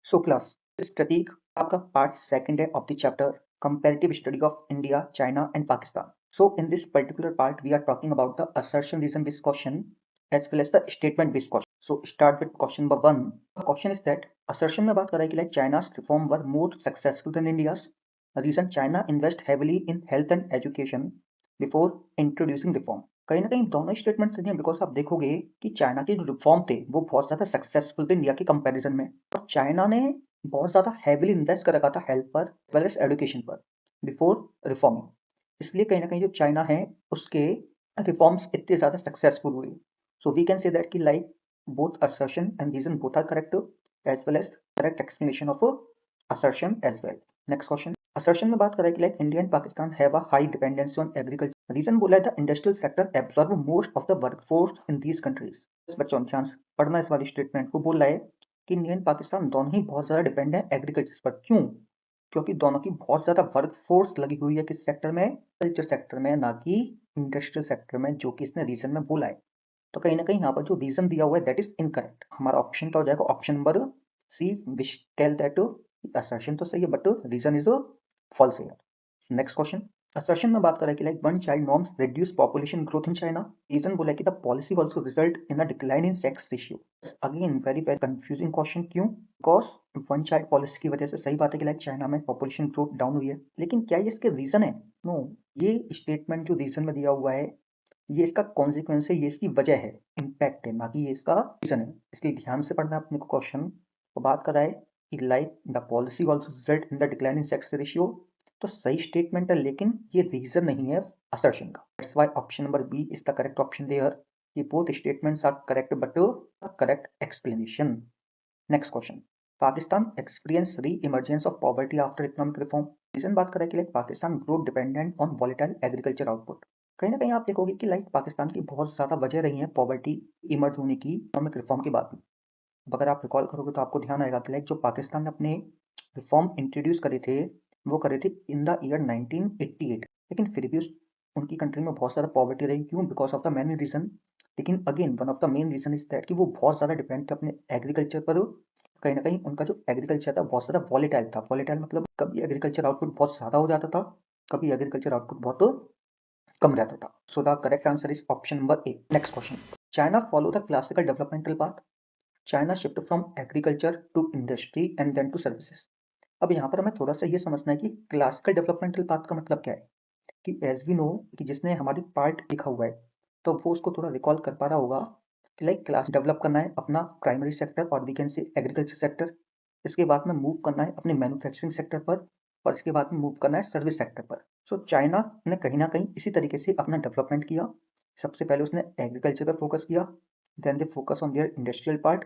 So class this प्रतीक आपका part second है of the chapter comparative study of India China and Pakistan. So in this particular part we are talking about the assertion reason based question as well as the statement based question. So start with question number 1. The question is that assertion में बात कर रहा है कि like China's reform were more successful than India's. The reason China invest heavily in health and education before introducing reform. कहीं ना कहीं दोनों स्टेटमेंट सही हैं बिकॉज आप देखोगे कि चाइना के जो रिफॉर्म थे वो बहुत ज्यादा सक्सेसफुल थे इंडिया के कंपैरिजन में. और चाइना ने बहुत ज्यादा हैवीली इन्वेस्ट कर रखा था हेल्थ पर वेल एज एजुकेशन पर बिफोर रिफॉर्मिंग. इसलिए कहीं ना कहीं जो चाइना है उसके रिफॉर्म्स इतने ज्यादा सक्सेसफुल हुए. So we can say that कि like both assertion and reason both are correct as well as correct explanation of assertion as well. Next question. Assertion में बात करें कि like India and Pakistan have a high dependency on agriculture. Reason बोला है the industrial sector absorb most of the workforce in these countries. बच्चों ध्यान से पढ़ना इस वाली स्टेटमेंट को. बोल रहा है कि इंडिया एंड पाकिस्तान दोनों ही बहुत ज्यादा डिपेंड है एग्रीकल्चर पर. क्यों? क्योंकि दोनों की बहुत ज्यादा वर्कफोर्स लगी हुई है किस सेक्टर में? कल्चर सेक्टर में, ना कि इंडस्ट्रियल सेक्टर में, जो कि इसने रीजन में बोला है. तो कहीं ना कहीं यहाँ पर जो रीजन दिया हुआ है दैट इज इनकरेक्ट. हमारा ऑप्शन क्या हो जाएगा? Option number C which tell that assertion तो सही है but reason is false here. Next question. Assertion में बात करें कि like one child norms reduce population growth in China. Reason बोला कि the policy also result in a decline in sex ratio. Again very very confusing question. क्यों? Because one child policy की वजह से सही बात है कि लाइक चाइना में पॉपुलेशन ग्रोथ डाउन हुई है, लेकिन क्या ये इसके रीजन है? नो. ये स्टेटमेंट जो रीजन में दिया हुआ है ये इसका कॉन्सिक्वेंस है, ये इसकी वजह है, इम्पैक्ट है, ना कि ये इसका रीजन है. इसलिए ध्यान से पढ़ना अपने को क्वेश्चन को. बात कर रहा है कि like the policy also result in the decline in sex ratio. तो सही स्टेटमेंट है लेकिन ये रीजन नहीं है असर्शन का. That's why option number B is the correct option there. ये both statements are correct but correct explanation. Next question. Pakistan experience reemergence of poverty after economic reform. Reason बात करें कि like Pakistan grow dependent on volatile agriculture output. कहीं ना कहीं आप देखोगे कि लाइक पाकिस्तान की बहुत ज्यादा वजह रही है पॉवर्टी इमर्ज होने की इकोनॉमिक रिफॉर्म के बाद भी. अगर आप रिकॉल करोगे तो आपको ध्यान आएगा कि लाइक जो पाकिस्तान ने अपने रिफॉर्म इंट्रोड्यूस करे थे वो करे थे इन द ईयर 1988, लेकिन फिर भी उनकी कंट्री में बहुत ज़्यादा पॉवर्टी रही. क्यों? Because of the many reason. लेकिन again one of the main reason is that कि वो बहुत ज़्यादा डिपेंड थे अपने एग्रीकल्चर पर. कहीं ना कहीं उनका जो एग्रीकल्चर था बहुत ज़्यादा वॉलेटाइल था. वॉलेटाइल मतलब कभी एग्रीकल्चर आउटपुट बहुत ज़्यादा हो जाता था, कभी एग्रीकल्चर आउटपुट बहुत कम रहता था. So the correct answer is option number A. Next question. China follow the classical developmental path. China shift from agriculture to industry and then to services. अब यहाँ पर हमें थोड़ा सा ये समझना है कि क्लासिकल डेवलपमेंटल पाथ का मतलब क्या है. कि एज वी नो कि जिसने हमारी पार्ट लिखा हुआ है तो वो उसको थोड़ा रिकॉल कर पा रहा होगा कि लाइक क्लास डेवलप करना है अपना प्राइमरी सेक्टर और we can say agriculture sector. इसके बाद में मूव करना है अपने मैन्युफैक्चरिंग सेक्टर पर और इसके बाद में मूव करना है सर्विस सेक्टर पर. सो चाइना ने कहीं ना कहीं इसी तरीके से अपना डेवलपमेंट किया. सबसे पहले उसने एग्रीकल्चर पर फोकस किया, then they focus on their industrial part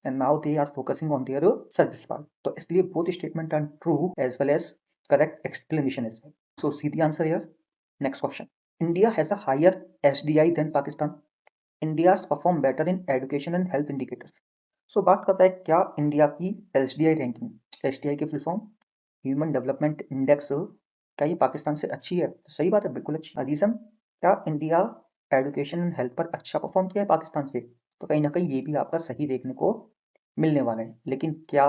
and now they are focusing on their service part. तो इसलिए both statement are true as well as correct explanation as well. So see the answer here. Next question. India has a higher SDI than Pakistan. India's perform better in education and health indicators. So बात करता है क्या India की SDI ranking, SDI की full form human development index, क्या ये पाकिस्तान से अच्छी है? तो सही बात है, बिल्कुल अच्छी. रीजन क्या इंडिया एजुकेशन एंड हेल्थ पर अच्छा परफॉर्म किया है पाकिस्तान से? तो कहीं ना कहीं ये भी आपका सही देखने को मिलने वाला है, लेकिन क्या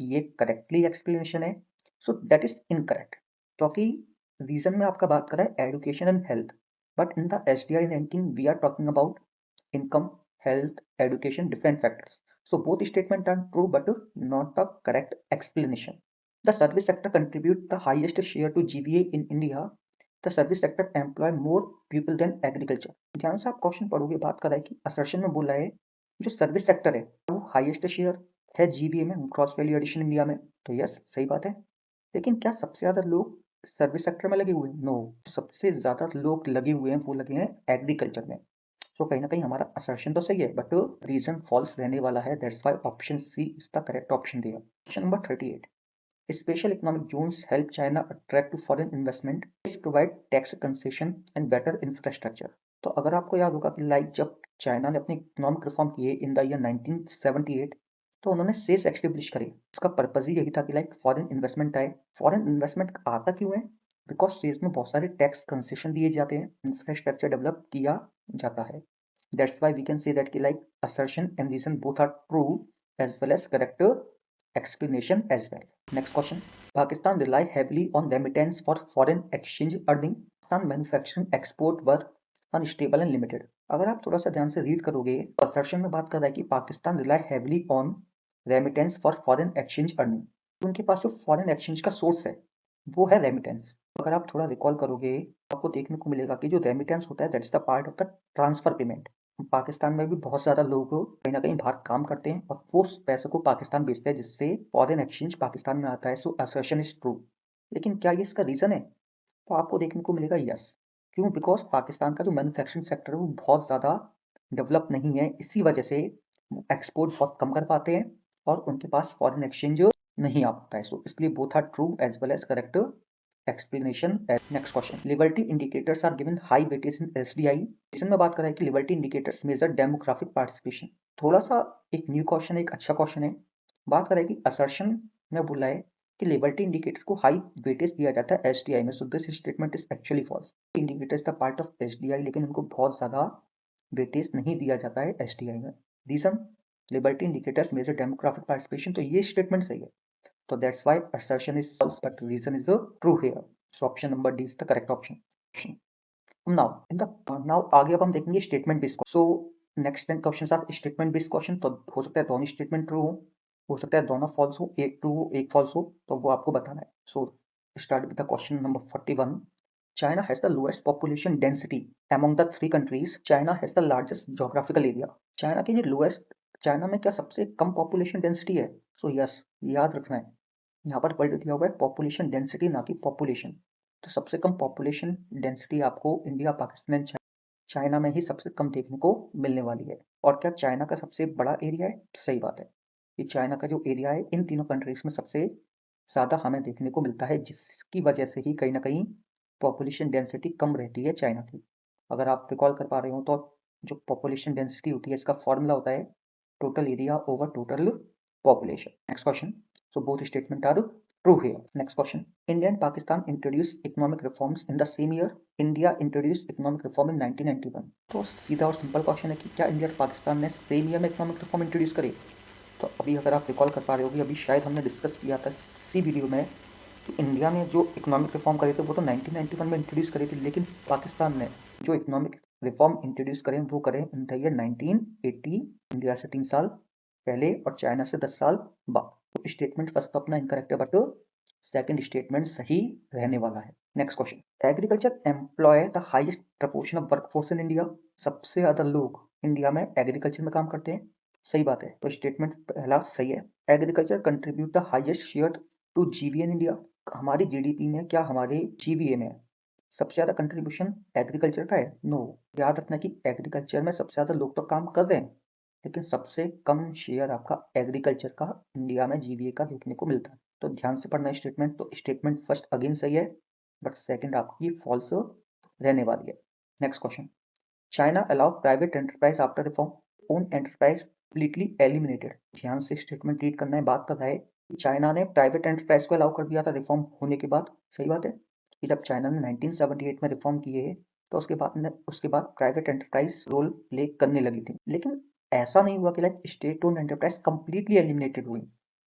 ये करेक्टली एक्सप्लेनेशन है? So that is incorrect. क्योंकि रीजन में आपका बात कर रहा है education and health, but in the SDI ranking we are talking about income, health, education, different factors. So both statements are true but not the correct explanation. The service sector contribute the highest share to GVA in India. The service sector employ more people than agriculture. ध्यान से आप question पढ़ोगे, बात कर रहा है कि assertion में बोला है जो सर्विस सेक्टर है वो हाईएस्ट शेयर है GVA में, ग्रॉस वैल्यू एडिशन इंडिया में. तो यस सही बात है, लेकिन क्या सबसे ज्यादा लोग सर्विस सेक्टर में लगे हुए हैं? नो. सबसे ज्यादा लोग लगे हुए हैं वो लगे हैं एग्रीकल्चर में. तो कहीं ना कहीं हमारा असर्शन तो सही है बट रीजन फॉल्स रहने वाला है. That's why option C is the correct option दिया. Question number 38. Special economic zones help China attract to foreign investment, is provide tax concession and better infrastructure. तो अगर आपको याद होगा कि लाइक जब चाइना ने अपने इकोनॉमिक रिफॉर्म किए इन द ईयर 1978 तो उन्होंने सेस एस्टेब्लिश करे. इसका पर्पज ही यही था कि लाइक फॉरेन इन्वेस्टमेंट आए. फॉरेन इन्वेस्टमेंट आता क्यों है? बिकॉज सेस में बहुत सारे टैक्स कंसेशन दिए जाते हैं, इंफ्रास्ट्रक्चर डेवलप किया जाता है. That's why we can say that like assertion and reason both are true as well as correct explanation as well. Next question. Pakistan rely heavily on remittance for foreign exchange earning. Pakistan manufacturing export were unstable and limited. अगर आप थोड़ा सा ध्यान से read करोगे तो assertion में बात कर रहा है कि Pakistan rely heavily on remittance for foreign exchange earning. उनके पास जो फॉरेन एक्सचेंज का सोर्स है वो है रेमिटेंस। अगर आप थोड़ा रिकॉल करोगे तो आपको देखने को मिलेगा कि जो रेमिटेंस होता है that is the part of the transfer payment. Pakistan में भी बहुत ज़्यादा लोग कहीं ना कहीं बाहर काम करते हैं और वो उस पैसे को पाकिस्तान भेजते हैं जिससे फॉरेन एक्सचेंज पाकिस्तान में आता है। सो असर्शन इज ट्रू। लेकिन क्या ये इसका रीज़न है? तो आपको देखने को मिलेगा यस। क्यों? बिकॉज पाकिस्तान का जो मैन्युफैक्चरिंग सेक्टर है वो बहुत ज़्यादा डेवलप नहीं है, इसी वजह से वो एक्सपोर्ट बहुत कम कर पाते हैं और उनके पास फॉरेन एक्सचेंज नहीं आ पाता है। सो इसलिए both are true as well as correct explanation. Next question. Liberty indicators are given high weightage in SDI. इसमें में बात कर रहा है कि liberty indicators measure demographic participation. थोड़ा सा एक न्यू क्वेश्चन है, एक अच्छा क्वेश्चन है। बात कर रहा है कि असर्शन में बोला है कि लिबर्टी इंडिकेटर को हाई वेटेज दिया जाता है एसडीआई में। So this statement is actually false. Indicator is the part of SDI लेकिन उनको बहुत ज्यादा वेटेज नहीं दिया जाता है एसडीआई में। Reason, liberty indicators measure demographic participation. तो ये स्टेटमेंट सही है। So that's why assertion is false, but reason is true here. So option number D is the correct option. Now, now आगे अब हम देखेंगे statement based question. So next 10 questions are statement based question. तो हो सकता है दोनों statement true हो सकता है दोनों false हो, एक true हो, एक false हो, तो वो आपको बताना है. So start with the question number 41. China has the lowest population density among the three countries. China has the largest geographical area. China की जो lowest, चाइना में क्या सबसे कम पॉपुलेशन डेंसिटी है? सो यस, याद रखना है यहाँ पर वर्ड दिया हुआ है पॉपुलेशन डेंसिटी, ना कि पॉपुलेशन। तो सबसे कम पॉपुलेशन डेंसिटी आपको इंडिया, पाकिस्तान एंड चाइना में ही सबसे कम देखने को मिलने वाली है। और क्या चाइना का सबसे बड़ा एरिया है? सही बात है, ये चाइना का जो एरिया है इन तीनों कंट्रीज में सबसे ज़्यादा हमें देखने को मिलता है, जिसकी वजह से ही कहीं ना कहीं पॉपुलेशन डेंसिटी कम रहती है चाइना की। अगर आप रिकॉल कर पा रहे हो तो जो पॉपुलेशन डेंसिटी होती है इसका फॉर्मूला होता है total area over total population. Next question. So both statements are true here. Next question. India and Pakistan introduced economic reforms in the same year. India introduced economic reform in 1991. तो सीधा और simple question है कि क्या India और पाकिस्तान ने same year में economic reform introduce करे? तो अभी अगर आप रिकॉल कर पा रहे होगी, अभी शायद हमने डिस्कस किया था इसी वीडियो में कि इंडिया ने जो इकोनॉमिक रिफॉर्म करे थे वो तो 1991 में इंट्रोड्यूस करे थे, लेकिन पाकिस्तान ने जो इकोनॉमिक रिफॉर्म इंट्रोड्यूस करें वो करें इन द ईयर 1980, इंडिया से 3 साल पहले और चाइना से 10 साल बाद। तो स्टेटमेंट फर्स्ट तो अपना इनकरेक्ट है, बट सेकंड स्टेटमेंट सही रहने वाला है। Next question. Agriculture employ the highest proportion of workforce in India. सबसे ज्यादा लोग इंडिया में एग्रीकल्चर में काम करते हैं। सही बात है, तो स्टेटमेंट पहला सही है। Agriculture contribute the highest share to GVA in India. हमारी जीडीपी में क्या हमारे जीवीए में सबसे ज्यादा कंट्रीब्यूशन एग्रीकल्चर का है? नो। याद रखना कि एग्रीकल्चर में सबसे ज्यादा लोग तो काम कर रहे हैं, लेकिन सबसे कम शेयर आपका एग्रीकल्चर का इंडिया में जीवीए का देखने को मिलता है। तो ध्यान से पढ़ना स्टेटमेंट। तो स्टेटमेंट फर्स्ट अगेन सही है, बट सेकंड आपकी फॉल्स रहने वाली है। Next question. China allow private enterprise after reform. Own enterprise completely eliminated. ध्यान से स्टेटमेंट रीड करना है। बात कर रहा है कि चाइना ने प्राइवेट एंटरप्राइज को अलाउ कर दिया था रिफॉर्म होने के बाद। सही बात है कि जब चाइना ने 1978 में रिफॉर्म किए तो उसके बाद प्राइवेट एंटरप्राइज रोल प्ले करने लगी थी, लेकिन ऐसा नहीं हुआ कि like state own enterprise completely eliminated हुई।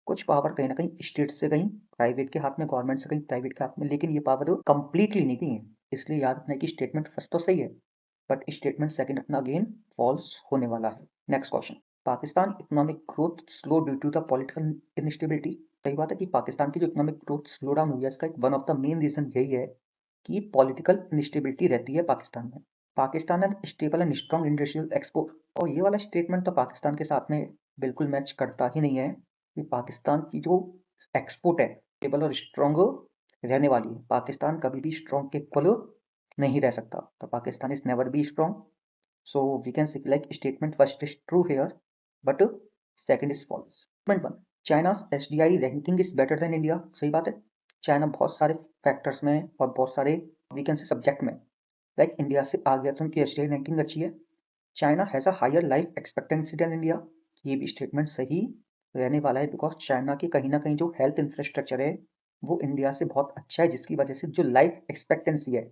कुछ पावर कहीं ना कहीं स्टेट से गई प्राइवेट के हाथ में, गवर्नमेंट से गई प्राइवेट के हाथ में, लेकिन ये पावर कंप्लीटली नहीं गई है। इसलिए याद रखना कि स्टेटमेंट फर्स्ट तो सही है, बट स्टेटमेंट सेकंड अपना अगेन फॉल्स होने वाला है। Next question. Pakistan economic growth slow due to the political instability. सही बात है कि पाकिस्तान की जो इकोनॉमिक ग्रोथ स्लो डाउन हुई है इसका one of the main reason यही है कि पॉलिटिकल इनस्टेबिलिटी रहती है पाकिस्तान में। Pakistan and stable and strong industrial export. और ये वाला स्टेटमेंट तो पाकिस्तान के साथ में बिल्कुल मैच करता ही नहीं है कि पाकिस्तान की जो एक्सपोर्ट है स्टेबल और स्ट्रॉन्ग रहने वाली है। पाकिस्तान कभी भी स्ट्रॉन्ग के इक्वल नहीं रह सकता। तो Pakistan is never be strong. So we can say like statement first is true here, but second is false. Statement 1. China's SDI ranking is better than India. सही बात है। चाइना बहुत सारे फैक्टर्स में और बहुत सारे वी कैन से सब्जेक्ट में लाइक इंडिया से आ गया तो उनकी SDI रैंकिंग अच्छी है। China has a higher life expectancy than India. ये भी स्टेटमेंट सही रहने वाला है, बिकॉज चाइना की कहीं ना कहीं जो हेल्थ इंफ्रास्ट्रक्चर है वो इंडिया से बहुत अच्छा है, जिसकी वजह से जो लाइफ एक्सपेक्टेंसी है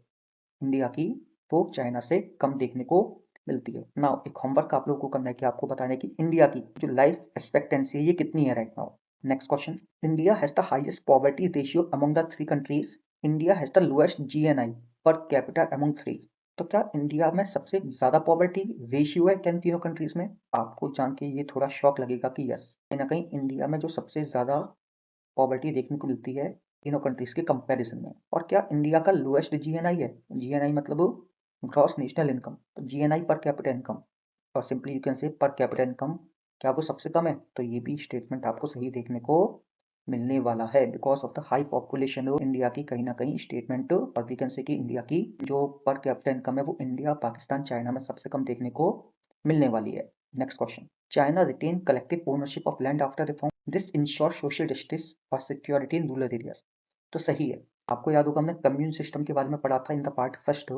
इंडिया की वो चाइना से कम देखने को मिलती है। नाउ एक होमवर्क आप लोगों को करना है कि आपको बताना है कि इंडिया की जो लाइफ एक्सपेक्टेंसी है ये कितनी है right now. Next question. India has the highest poverty ratio among the three countries. India has the lowest GNI per capita among three. तो क्या इंडिया में सबसे ज्यादा पॉवर्टी रेशियो है किन तीनों कंट्रीज में? आपको जान के ये थोड़ा शॉक लगेगा कि यस, कहीं ना कहीं इंडिया में जो सबसे ज्यादा पॉवर्टी देखने को मिलती है तीनों कंट्रीज के कंपैरिजन में। और क्या इंडिया का लोएस्ट जीएनआई है? जीएनआई मतलब ग्रॉस नेशनल इनकम, तो जीएनआई पर कैपिटा इनकम, और simply you can say per capita income, क्या वो सबसे कम है? तो ये भी स्टेटमेंट आपको सही देखने को मिलने वाला है because of the high population of India की कहीं ना कहीं स्टेटमेंट, और वी कैन से कि इंडिया की जो पर कैपिटा इनकम है वो इंडिया, पाकिस्तान, चाइना में सबसे कम देखने को मिलने वाली है। Next question. China retain collective ownership of land after reform. This ensure social justice और सिक्योरिटी इन रूरल एरियाज. तो सही है, आपको याद होगा हमने कम्यून सिस्टम के बारे में पढ़ा था इन द पार्ट फर्स्ट,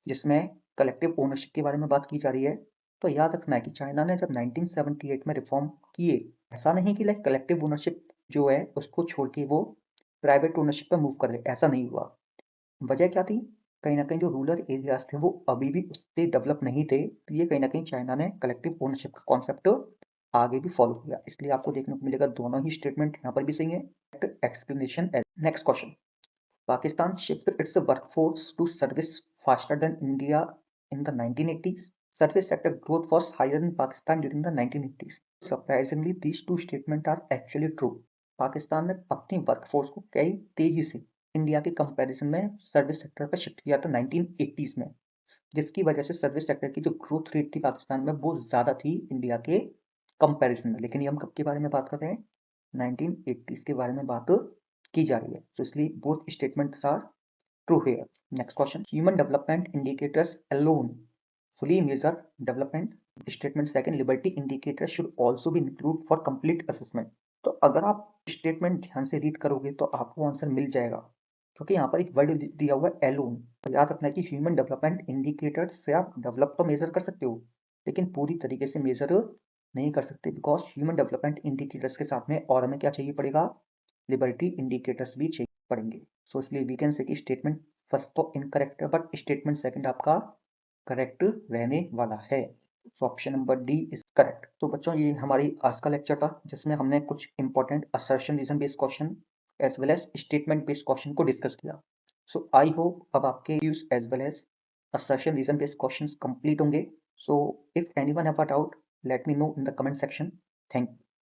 जिसमें कलेक्टिव ओनरशिप के बारे में बात की जा रही है। तो याद रखना है कि चाइना ने जब 1978 में रिफॉर्म किए, ऐसा नहीं कि लाइक कलेक्टिव ओनरशिप जो है उसको छोड़ के वो प्राइवेट ओनरशिप पे मूव कर रहे, ऐसा नहीं हुआ। वजह क्या थी? कहीं ना कहीं जो रूरल एरियाज थे वो अभी भी उतने डेवलप नहीं थे, तो ये कहीं ना कहीं चाइना ने कलेक्टिव ओनरशिप का कॉन्सेप्ट आगे भी फॉलो किया, इसलिए आपको देखने को मिलेगा दोनों ही स्टेटमेंट यहाँ पर भी सही है। Explanation. Next question. Pakistan shifted its workforce to service faster than India in the 1980s. Service sector growth was higher in Pakistan during the 1980s. Surprisingly, these two statements are actually true. Pakistan ने अपनी workforce को कई तेजी से India के comparison में service sector पर shift किया था 1980s में, जिसकी वजह से सर्विस सेक्टर की जो ग्रोथ रेट थी पाकिस्तान में वो ज़्यादा थी इंडिया के कंपैरिजन में। लेकिन ये हम कब के बारे में बात कर रहे हैं? 1980s के बारे में बात की जा रही है, तो इसलिए both statements are true here. Next question. Human development indicators alone fully measure development. Statement second. Liberty indicator should also be include for complete assessment. तो अगर आप स्टेटमेंट ध्यान से रीड करोगे तो आपको आंसर मिल जाएगा, क्योंकि यहाँ पर एक वर्ड दिया हुआ है एलोन। तो याद रखना है कि ह्यूमन डेवलपमेंट इंडिकेटर से आप डेवलप तो मेजर कर सकते हो, लेकिन पूरी तरीके से मेजर नहीं कर सकते, बिकॉज ह्यूमन डेवलपमेंट इंडिकेटर्स के साथ में और हमें क्या चाहिए पड़ेगा? लिबर्टी इंडिकेटर्स भी चाहिए पड़ेंगे। सो इसलिए वी कैन से कि स्टेटमेंट फर्स्ट तो इनकरेक्ट है, बट स्टेटमेंट सेकंड आपका करेक्ट रहने वाला है। So option number D is correct. तो बच्चों, ये हमारी आज का लेक्चर था जिसमें हमने कुछ important assertion reason based question as well as statement based question को डिस्कस किया। सो आई होप अब आपके views as well as assertion reason based questions complete होंगे. So if anyone have a doubt, let me know in the comment section. Thank you.